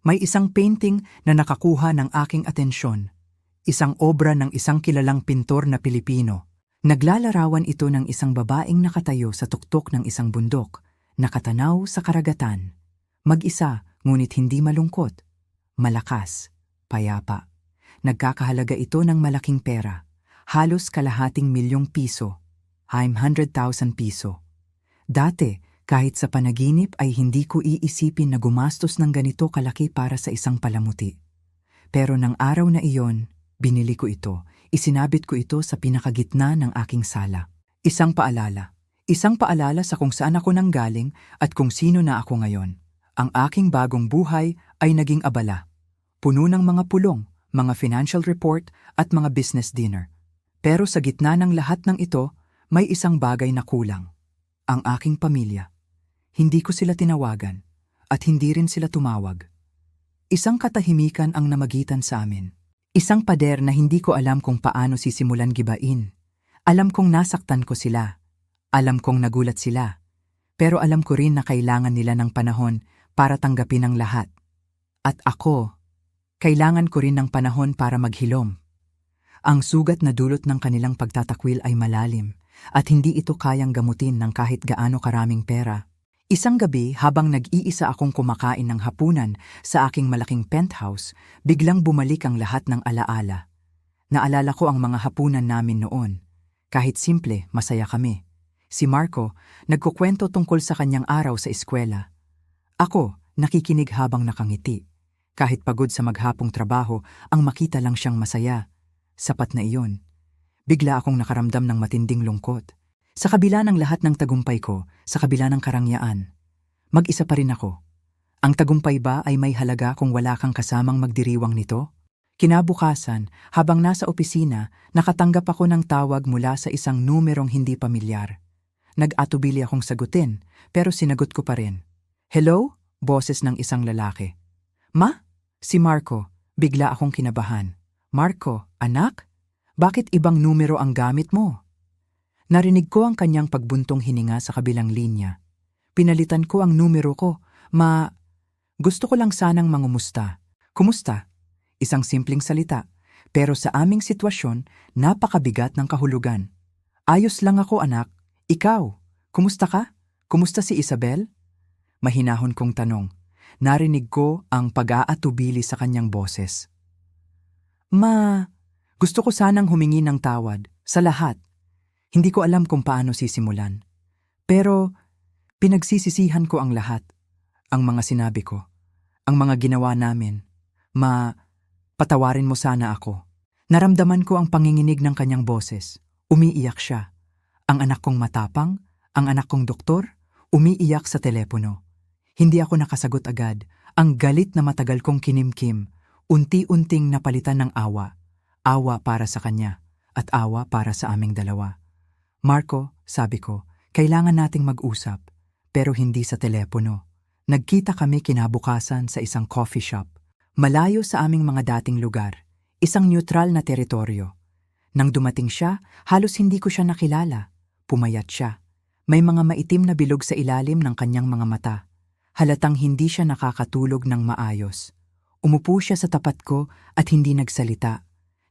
May isang painting na nakakuha ng aking atensyon. Isang obra ng isang kilalang pintor na Pilipino. Naglalarawan ito ng isang babaeng nakatayo sa tuktok ng isang bundok, nakatanaw sa karagatan. Mag-isa, ngunit hindi malungkot. Malakas, payapa. Nagkakahalaga ito ng malaking pera. Halos kalahating milyong piso. 100,000 piso. Dati, kahit sa panaginip ay hindi ko iisipin na gumastos ng ganito kalaki para sa isang palamuti. Pero ng araw na iyon, binili ko ito. Isinabit ko ito sa pinakagitna ng aking sala. Isang paalala. Isang paalala sa kung saan ako nanggaling at kung sino na ako ngayon. Ang aking bagong buhay ay naging abala. Puno ng mga pulong, mga financial report at mga business dinner. Pero sa gitna ng lahat ng ito, may isang bagay na kulang. Ang aking pamilya. Hindi ko sila tinawagan at hindi rin sila tumawag. Isang katahimikan ang namagitan sa amin. Isang pader na hindi ko alam kung paano sisimulan gibain. Alam kong nasaktan ko sila. Alam kong nagulat sila. Pero alam ko rin na kailangan nila ng panahon para tanggapin ang lahat. At ako, kailangan ko rin ng panahon para maghilom. Ang sugat na dulot ng kanilang pagtatakwil ay malalim at hindi ito kayang gamutin ng kahit gaano karaming pera. Isang gabi habang nag-iisa akong kumakain ng hapunan sa aking malaking penthouse, biglang bumalik ang lahat ng alaala. Naalala ko ang mga hapunan namin noon. Kahit simple, masaya kami. Si Marco, nagkukwento tungkol sa kanyang araw sa eskwela. Ako, nakikinig habang nakangiti. Kahit pagod sa maghapong trabaho, ang makita lang siyang masaya. Sapat na iyon. Bigla akong nakaramdam ng matinding lungkot. Sa kabila ng lahat ng tagumpay ko, sa kabila ng karangyaan, mag-isa pa rin ako. Ang tagumpay ba ay may halaga kung wala kang kasamang magdiriwang nito? Kinabukasan, habang nasa opisina, nakatanggap ako ng tawag mula sa isang numerong hindi pamilyar. Nag-atubili akong sagutin, pero sinagot ko pa rin. Hello? Boses ng isang lalaki. Ma? Si Marco. Bigla akong kinabahan. Marco, anak? Bakit ibang numero ang gamit mo? Narinig ko ang kanyang pagbuntong hininga sa kabilang linya. Pinalitan ko ang numero ko. Gusto ko lang sanang mangumusta. Kumusta? Isang simpleng salita. Pero sa aming sitwasyon, napakabigat ng kahulugan. Ayos lang ako, anak. Ikaw, kumusta ka? Kumusta si Isabel? Mahinahon kong tanong. Narinig ko ang pag-aatubili sa kanyang boses. Gusto ko sanang humingi ng tawad sa lahat. Hindi ko alam kung paano sisimulan. Pero pinagsisisihan ko ang lahat. Ang mga sinabi ko. Ang mga ginawa namin. Patawarin mo sana ako. Naramdaman ko ang panginginig ng kanyang boses. Umiiyak siya. Ang anak kong matapang, ang anak kong doktor, umiiyak sa telepono. Hindi ako nakasagot agad. Ang galit na matagal kong kinimkim, unti-unting napalitan ng awa. Awa para sa kanya at awa para sa aming dalawa. Marco, sabi ko, kailangan nating mag-usap, pero hindi sa telepono. Nagkita kami kinabukasan sa isang coffee shop. Malayo sa aming mga dating lugar. Isang neutral na teritoryo. Nang dumating siya, halos hindi ko siya nakilala. Pumayat siya. May mga maitim na bilog sa ilalim ng kanyang mga mata. Halatang hindi siya nakakatulog ng maayos. Umupo siya sa tapat ko at hindi nagsalita.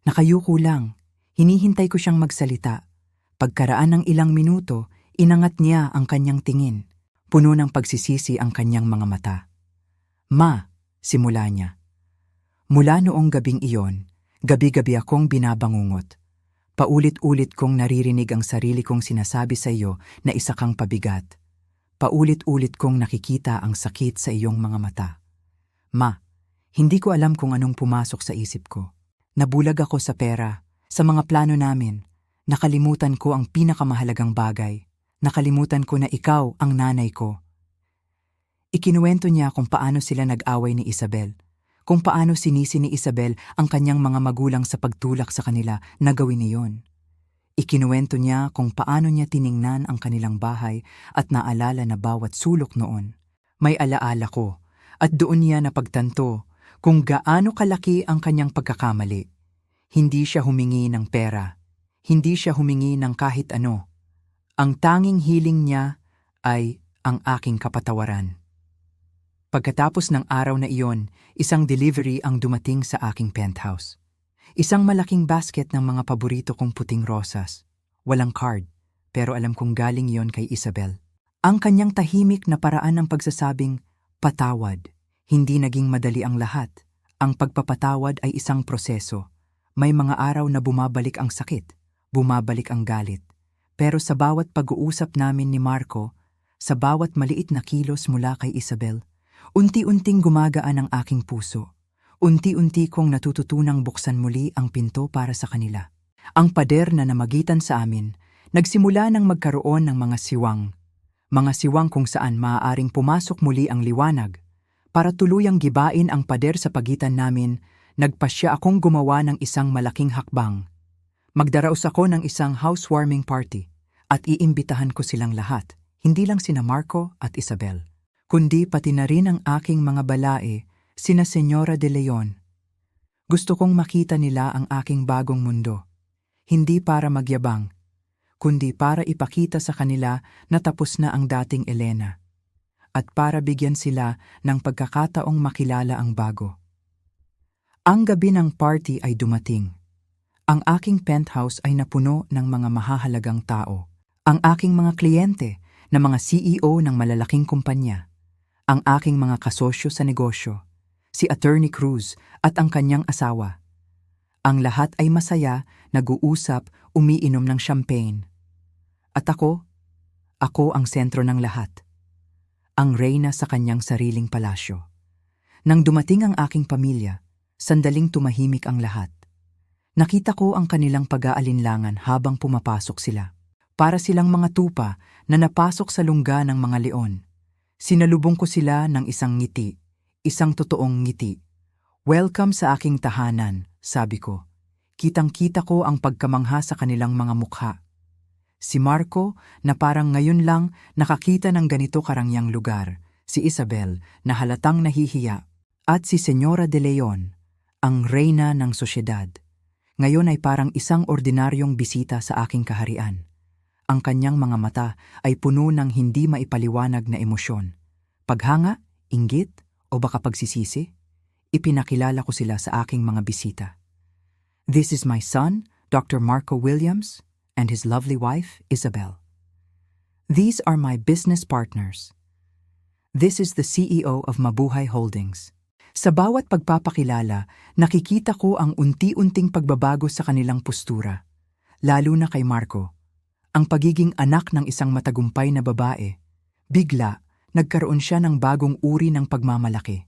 Nakayuko lang. Hinihintay ko siyang magsalita. Pagkaraan ng ilang minuto, inangat niya ang kanyang tingin. Puno ng pagsisisi ang kanyang mga mata. Ma, simula niya. Mula noong gabing iyon, gabi-gabi akong binabangungot. Paulit-ulit kong naririnig ang sarili kong sinasabi sa iyo na isa kang pabigat. Paulit-ulit kong nakikita ang sakit sa iyong mga mata. Ma, hindi ko alam kung anong pumasok sa isip ko. Nabulag ako sa pera, sa mga plano namin. Nakalimutan ko ang pinakamahalagang bagay. Nakalimutan ko na ikaw ang nanay ko. Ikinuwento niya kung paano sila nag-away ni Isabel. Kung paano sinisi ni Isabel ang kanyang mga magulang sa pagtulak sa kanila na gawin niyon. Ikinuwento niya kung paano niya tiningnan ang kanilang bahay at naalala na bawat sulok noon. May alaala ko at doon niya napagtanto kung gaano kalaki ang kanyang pagkakamali. Hindi siya humingi ng pera. Hindi siya humingi ng kahit ano. Ang tanging hiling niya ay ang aking kapatawaran. Pagkatapos ng araw na iyon, isang delivery ang dumating sa aking penthouse. Isang malaking basket ng mga paborito kong puting rosas. Walang card, pero alam kong galing iyon kay Isabel. Ang kanyang tahimik na paraan ng pagsasabing, patawad. Hindi naging madali ang lahat. Ang pagpapatawad ay isang proseso. May mga araw na bumabalik ang sakit, bumabalik ang galit. Pero sa bawat pag-uusap namin ni Marco, sa bawat maliit na kilos mula kay Isabel, unti-unting gumagaan ang aking puso. Unti-unti kong natututunang buksan muli ang pinto para sa kanila. Ang pader na namagitan sa amin, nagsimula nang magkaroon ng mga siwang. Mga siwang kung saan maaaring pumasok muli ang liwanag. Para tuluyang gibain ang pader sa pagitan namin, nagpasya akong gumawa ng isang malaking hakbang. Magdaraos ako ng isang housewarming party at iimbitahan ko silang lahat, hindi lang sina Marco at Isabel, kundi pati na rin ang aking mga balae, sina Señora de Leon. Gusto kong makita nila ang aking bagong mundo, hindi para magyabang, kundi para ipakita sa kanila na tapos na ang dating Elena, at para bigyan sila ng pagkakataong makilala ang bago. Ang gabi ng party ay dumating. Ang aking penthouse ay napuno ng mga mahahalagang tao. Ang aking mga kliyente na mga CEO ng malalaking kumpanya. Ang aking mga kasosyo sa negosyo, si Attorney Cruz at ang kanyang asawa. Ang lahat ay masaya, nag-uusap, umiinom ng champagne. At ako ang sentro ng lahat. Ang reyna sa kanyang sariling palasyo. Nang dumating ang aking pamilya, sandaling tumahimik ang lahat. Nakita ko ang kanilang pag-aalinlangan habang pumapasok sila. Para silang mga tupa na napasok sa lungga ng mga leon. Sinalubong ko sila ng isang ngiti, isang totoong ngiti. Welcome sa aking tahanan, sabi ko. Kitang-kita ko ang pagkamangha sa kanilang mga mukha. Si Marco na parang ngayon lang nakakita ng ganito karangyang lugar. Si Isabel na halatang nahihiya. At si Señora de Leon, ang reyna ng sosyedad. Ngayon ay parang isang ordinaryong bisita sa aking kaharian. Ang kanyang mga mata ay puno ng hindi maipaliwanag na emosyon. Paghanga, inggit, o baka pagsisisi, ipinakilala ko sila sa aking mga bisita. This is my son, Dr. Marco Williams, and his lovely wife, Isabel. These are my business partners. This is the CEO of Mabuhay Holdings. Sa bawat pagpapakilala, nakikita ko ang unti-unting pagbabago sa kanilang postura, lalo na kay Marco. Ang pagiging anak ng isang matagumpay na babae, bigla nagkaroon siya ng bagong uri ng pagmamalaki.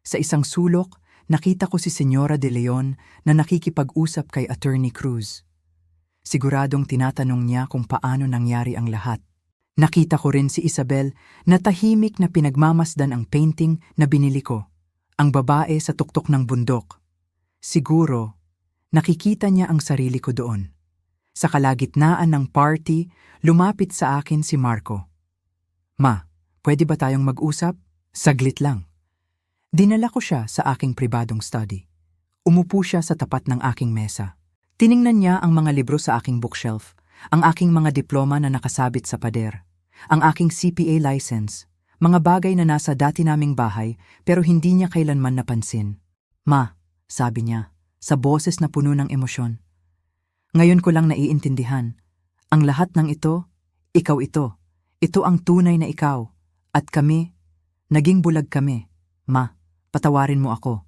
Sa isang sulok, nakita ko si Señora de Leon na nakikipag-usap kay Attorney Cruz. Siguradong tinatanong niya kung paano nangyari ang lahat. Nakita ko rin si Isabel na tahimik na pinagmamasdan ang painting na binili ko. Ang babae sa tuktok ng bundok. Siguro, nakikita niya ang sarili ko doon. Sa kalagitnaan ng party, lumapit sa akin si Marco. Ma, pwede ba tayong mag-usap? Saglit lang. Dinala ko siya sa aking pribadong study. Umupo siya sa tapat ng aking mesa. Tiningnan niya ang mga libro sa aking bookshelf, ang aking mga diploma na nakasabit sa pader, ang aking CPA license, mga bagay na nasa dati naming bahay pero hindi niya kailanman napansin. Ma, sabi niya, sa boses na puno ng emosyon. Ngayon ko lang naiintindihan. Ang lahat ng ito, ikaw ito. Ito ang tunay na ikaw. At kami, naging bulag kami. Ma, patawarin mo ako.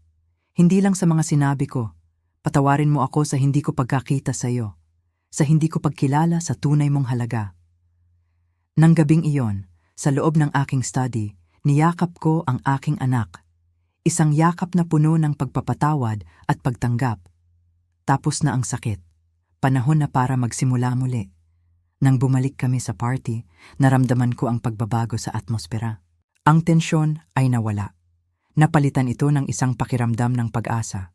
Hindi lang sa mga sinabi ko. Patawarin mo ako sa hindi ko pagkakita sa iyo. Sa hindi ko pagkilala sa tunay mong halaga. Nang gabing iyon, sa loob ng aking study, niyakap ko ang aking anak. Isang yakap na puno ng pagpapatawad at pagtanggap. Tapos na ang sakit. Panahon na para magsimula muli. Nang bumalik kami sa party, naramdaman ko ang pagbabago sa atmosfera. Ang tensyon ay nawala. Napalitan ito ng isang pakiramdam ng pag-asa.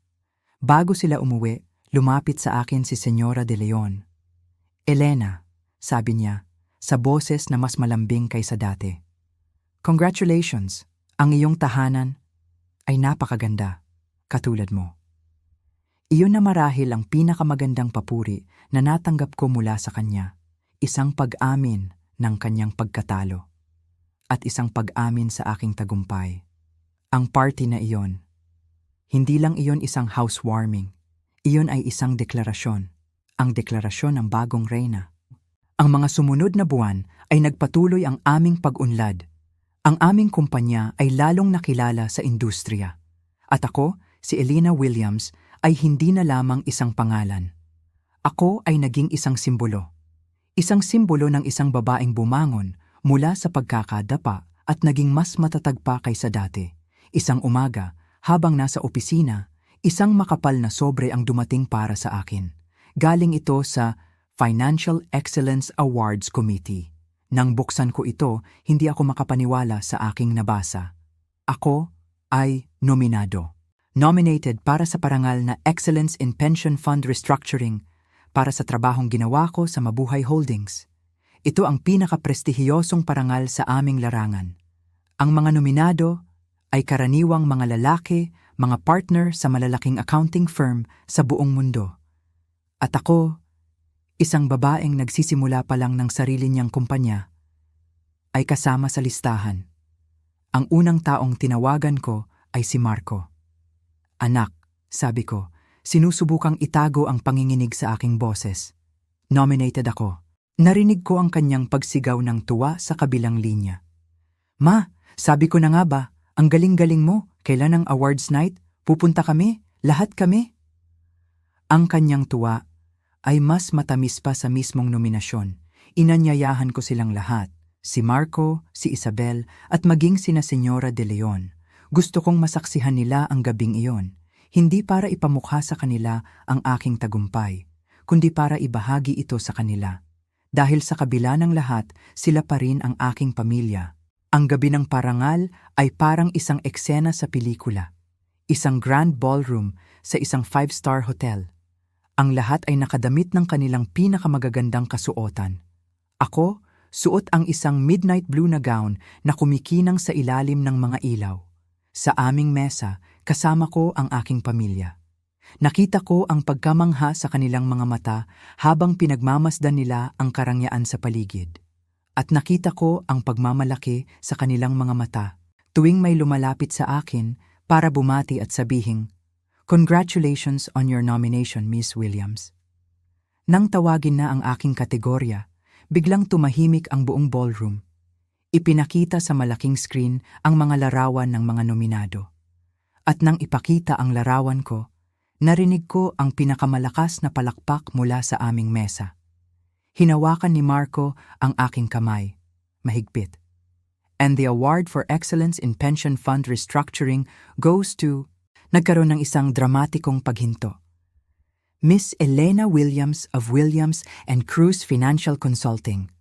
Bago sila umuwi, lumapit sa akin si Señora de Leon. Elena, sabi niya, sa boses na mas malambing kaysa dati. Congratulations, ang iyong tahanan ay napakaganda, katulad mo. Iyon na marahil ang pinakamagandang papuri na natanggap ko mula sa kanya. Isang pag-amin ng kanyang pagkatalo at isang pag-amin sa aking tagumpay. Ang party na iyon, hindi lang iyon isang housewarming. Iyon ay isang deklarasyon. Ang deklarasyon ng bagong reyna. Ang mga sumunod na buwan ay nagpatuloy ang aming pag-unlad. Ang aming kumpanya ay lalong nakilala sa industriya. At ako, si Elena Williams, ay hindi na lamang isang pangalan. Ako ay naging isang simbolo. Isang simbolo ng isang babaeng bumangon mula sa pagkakadapa at naging mas matatag pa kaysa dati. Isang umaga, habang nasa opisina, isang makapal na sobre ang dumating para sa akin. Galing ito sa Financial Excellence Awards Committee. Nang buksan ko ito, hindi ako makapaniwala sa aking nabasa. Ako ay nominado. Nominated para sa parangal na Excellence in Pension Fund Restructuring para sa trabahong ginawa ko sa Mabuhay Holdings. Ito ang pinakaprestihiyosong parangal sa aming larangan. Ang mga nominado ay karaniwang mga lalaki, mga partner sa malalaking accounting firm sa buong mundo. At ako, isang babaeng nagsisimula pa lang ng sarili niyang kumpanya, ay kasama sa listahan. Ang unang taong tinawagan ko ay si Marco. Anak, sabi ko, sinusubukang itago ang panginginig sa aking boses. Nominated ako. Narinig ko ang kanyang pagsigaw ng tuwa sa kabilang linya. Ma, sabi ko na nga ba, ang galing-galing mo, kailan ang awards night? Pupunta kami, lahat kami. Ang kanyang tuwa ay mas matamis pa sa mismong nominasyon. Inanyayahan ko silang lahat, si Marco, si Isabel, at maging sina Senyora De Leon. Gusto kong masaksihan nila ang gabing iyon, hindi para ipamukha sa kanila ang aking tagumpay, kundi para ibahagi ito sa kanila. Dahil sa kabila ng lahat, sila pa rin ang aking pamilya. Ang gabi ng parangal ay parang isang eksena sa pelikula. Isang grand ballroom sa isang 5-star hotel. Ang lahat ay nakadamit ng kanilang pinakamagagandang kasuotan. Ako, suot ang isang midnight blue na gown na kumikinang sa ilalim ng mga ilaw. Sa aming mesa, kasama ko ang aking pamilya. Nakita ko ang pagkamangha sa kanilang mga mata habang pinagmamasdan nila ang karangyaan sa paligid. At nakita ko ang pagmamalaki sa kanilang mga mata tuwing may lumalapit sa akin para bumati at sabihing, "Congratulations on your nomination, Miss Williams." Nang tawagin na ang aking kategorya, biglang tumahimik ang buong ballroom. Ipinakita sa malaking screen ang mga larawan ng mga nominado. At nang ipakita ang larawan ko, narinig ko ang pinakamalakas na palakpak mula sa aming mesa. Hinawakan ni Marco ang aking kamay, mahigpit. And the award for excellence in pension fund restructuring goes to... Nagkaroon ng isang dramatikong paghinto. Miss Elena Williams of Williams and Cruz Financial Consulting.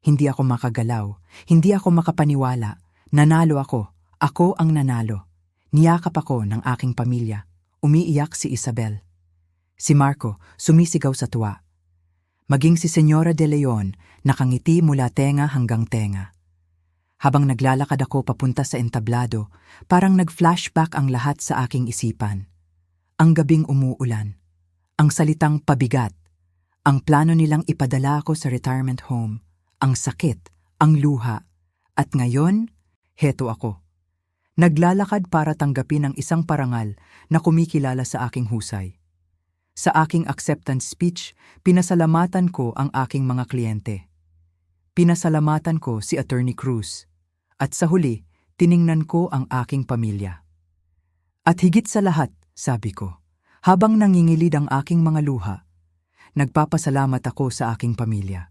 Hindi ako makagalaw, hindi ako makapaniwala. Nanalo ako, ako ang nanalo. Niyakap ako ng aking pamilya. Umiiyak si Isabel. Si Marco, sumisigaw sa tuwa. Maging si Senyora De Leon, nakangiti mula tenga hanggang tenga. Habang naglalakad ako papunta sa entablado, parang nag-flashback ang lahat sa aking isipan. Ang gabing umuulan, ang salitang pabigat, ang plano nilang ipadala ako sa retirement home, ang sakit, ang luha, at ngayon, heto ako. Naglalakad para tanggapin ang isang parangal na kumikilala sa aking husay. Sa aking acceptance speech, pinasalamatan ko ang aking mga kliyente. Pinasalamatan ko si Attorney Cruz. At sa huli, tiningnan ko ang aking pamilya. At higit sa lahat, sabi ko, habang nangingilid ang aking mga luha, nagpapasalamat ako sa aking pamilya.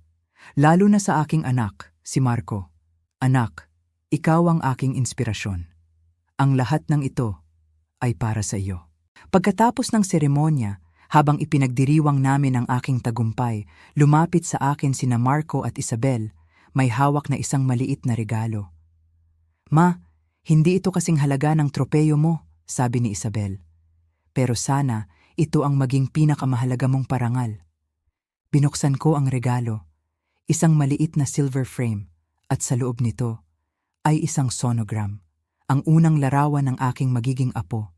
Lalo na sa aking anak, si Marco. Anak, ikaw ang aking inspirasyon. Ang lahat ng ito ay para sa iyo. Pagkatapos ng seremonya, habang ipinagdiriwang namin ang aking tagumpay, lumapit sa akin sina Marco at Isabel, may hawak na isang maliit na regalo. Ma, hindi ito kasing halaga ng tropeyo mo, sabi ni Isabel. Pero sana ito ang maging pinakamahalaga mong parangal. Binuksan ko ang regalo, isang maliit na silver frame, at sa loob nito ay isang sonogram, ang unang larawan ng aking magiging apo.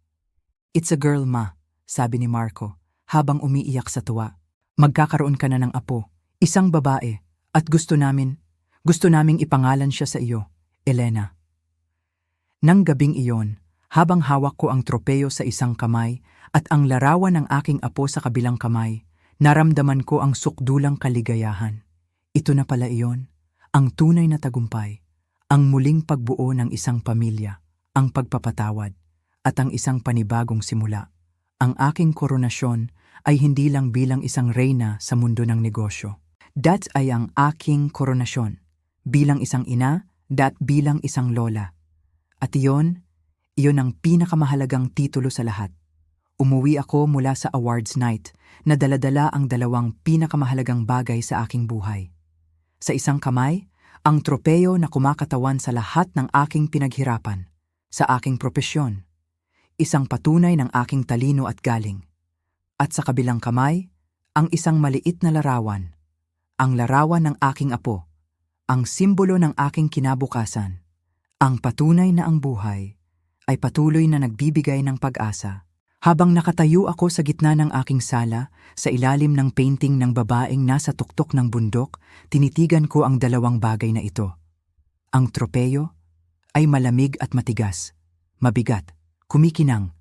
It's a girl, Ma, sabi ni Marco, habang umiiyak sa tuwa. Magkakaroon ka na ng apo, isang babae, at gusto naming ipangalan siya sa iyo, Elena. Nang gabing iyon, habang hawak ko ang tropeyo sa isang kamay at ang larawan ng aking apo sa kabilang kamay, naramdaman ko ang sukdulang kaligayahan. Ito na pala iyon, ang tunay na tagumpay, ang muling pagbuo ng isang pamilya, ang pagpapatawad, at ang isang panibagong simula. Ang aking koronasyon ay hindi lang bilang isang reyna sa mundo ng negosyo. Dat ay ang aking koronasyon, bilang isang ina, bilang isang lola. At iyon ang pinakamahalagang titulo sa lahat. Umuwi ako mula sa awards night na dala-dala ang dalawang pinakamahalagang bagay sa aking buhay. Sa isang kamay, ang tropeyo na kumakatawan sa lahat ng aking pinaghirapan, sa aking propesyon, isang patunay ng aking talino at galing. At sa kabilang kamay, ang isang maliit na larawan, ang larawan ng aking apo, ang simbolo ng aking kinabukasan, ang patunay na ang buhay ay patuloy na nagbibigay ng pag-asa. Habang nakatayo ako sa gitna ng aking sala, sa ilalim ng painting ng babaeng nasa tuktok ng bundok, tinitigan ko ang dalawang bagay na ito. Ang tropeyo ay malamig at matigas, mabigat, kumikinang.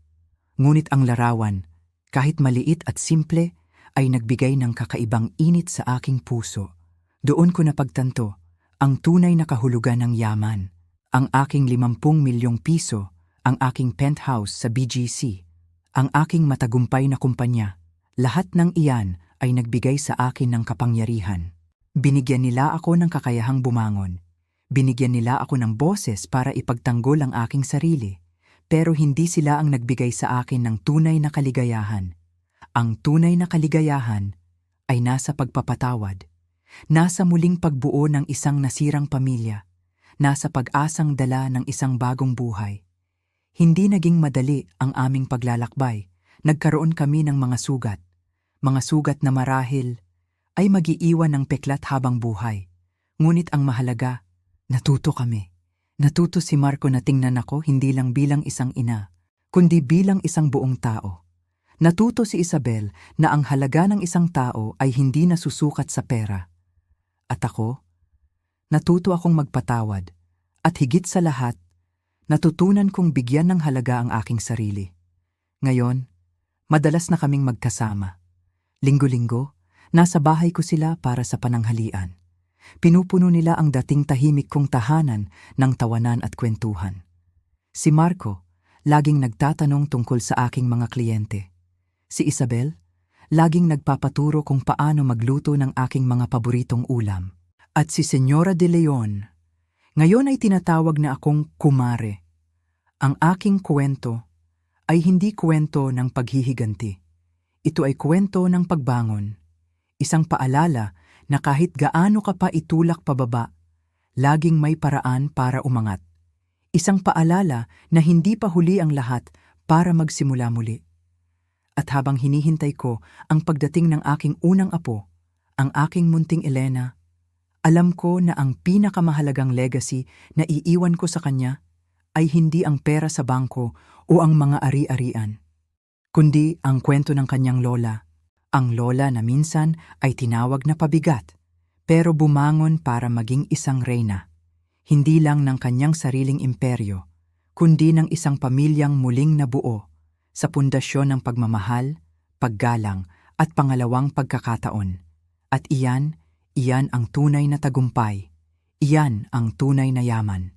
Ngunit ang larawan, kahit maliit at simple, ay nagbigay ng kakaibang init sa aking puso. Doon ko napagtanto ang tunay na kahulugan ng yaman. Ang aking 50 milyong piso, ang aking penthouse sa BGC, ang aking matagumpay na kumpanya, lahat ng iyan ay nagbigay sa akin ng kapangyarihan. Binigyan nila ako ng kakayahang bumangon. Binigyan nila ako ng boses para ipagtanggol ang aking sarili. Pero hindi sila ang nagbigay sa akin ng tunay na kaligayahan. Ang tunay na kaligayahan ay nasa pagpapatawad, nasa muling pagbuo ng isang nasirang pamilya, nasa pag-asang dala ng isang bagong buhay. Hindi naging madali ang aming paglalakbay. Nagkaroon kami ng mga sugat na marahil ay mag-iiwan ng peklat habang buhay. Ngunit ang mahalaga, natuto kami. Natuto si Marco na tingnan ako hindi lang bilang isang ina, kundi bilang isang buong tao. Natuto si Isabel na ang halaga ng isang tao ay hindi nasusukat sa pera. At ako, natuto akong magpatawad. At higit sa lahat, natutunan kong bigyan ng halaga ang aking sarili. Ngayon, madalas na kaming magkasama. Linggo-linggo, nasa bahay ko sila para sa pananghalian. Pinupuno nila ang dating tahimik kong tahanan ng tawanan at kwentuhan. Si Marco, laging nagtatanong tungkol sa aking mga kliyente. Si Isabel, laging nagpapaturo kung paano magluto ng aking mga paboritong ulam. At si Señora de Leon, ngayon ay tinatawag na akong kumare. Ang aking kwento ay hindi kwento ng paghihiganti. Ito ay kwento ng pagbangon. Isang paalala na kahit gaano ka pa itulak pababa, laging may paraan para umangat. Isang paalala na hindi pa huli ang lahat para magsimula muli. At habang hinihintay ko ang pagdating ng aking unang apo, ang aking munting Elena, alam ko na ang pinakamahalagang legacy na iiwan ko sa kanya ay hindi ang pera sa bangko o ang mga ari-arian, kundi ang kwento ng kanyang lola. Ang lola na minsan ay tinawag na pabigat, pero bumangon para maging isang reyna. Hindi lang ng kanyang sariling imperyo, kundi ng isang pamilyang muling nabuo sa pundasyon ng pagmamahal, paggalang at pangalawang pagkakataon. At iyan ang tunay na tagumpay. Iyan ang tunay na yaman.